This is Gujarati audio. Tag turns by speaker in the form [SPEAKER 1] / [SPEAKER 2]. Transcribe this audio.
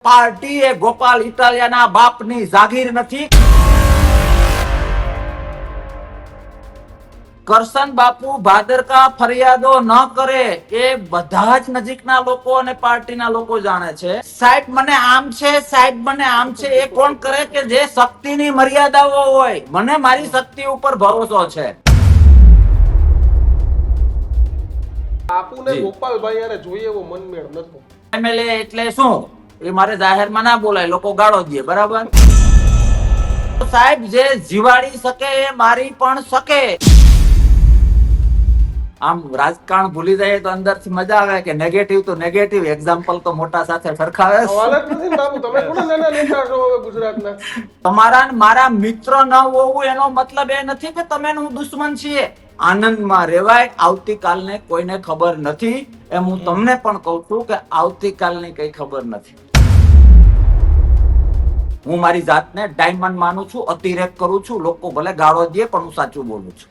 [SPEAKER 1] પાર્ટી એ ગોપાલ ઇટાલિયાના બાપની જાગીર નથી. કરશન બાપુ ભાદરકા ફરિયાદો ન કરે એ બધા જ નજીકના લોકો અને પાર્ટીના લોકો જાણે છે. સાહેબ મને આમ છે, સાહેબ મને આમ છે, એ કોણ કરે કે જે શક્તિની મર્યાદાઓ હોય. મને મારી શક્તિ ઉપર ભરોસો છે.
[SPEAKER 2] બાપુને ગોપાલભાઈ યારે જોઈએ એવો મનમેળ નતો.
[SPEAKER 1] એમએલએ એટલે શું એ મારે જાહેરમાં ના બોલાય, લોકો ગાળો દે. બરાબર સાહેબ, જે જીવાડી શકે એ મારી પણ શકે. આમ રાજકારણ ભૂલી જાય તો અંદરથી મજા આવે કે નેગેટિવ તો નેગેટિવ, એક્ઝામ્પલ તો મોટા સાથે સરખાવે.
[SPEAKER 2] સવાલ જ નથી ને બાપુ, તમે કોણ નાના નેતા છો હવે ગુજરાતના?
[SPEAKER 1] તમારા ને મારા મિત્ર ન હોવું એનો મતલબ એ નથી કે તમે હું દુશ્મન છીએ. આનંદમાં રહેવાય. આવતીકાલને કોઈને ખબર નથી, એમ હું તમને પણ કહું છું કે આવતીકાલની કઈ ખબર નથી. હું મારી જાતને ડાયમંડ માનું છું, અતિરેક કરું છું. લોકો ભલે ગાળો દે પણ હું સાચું બોલું છું.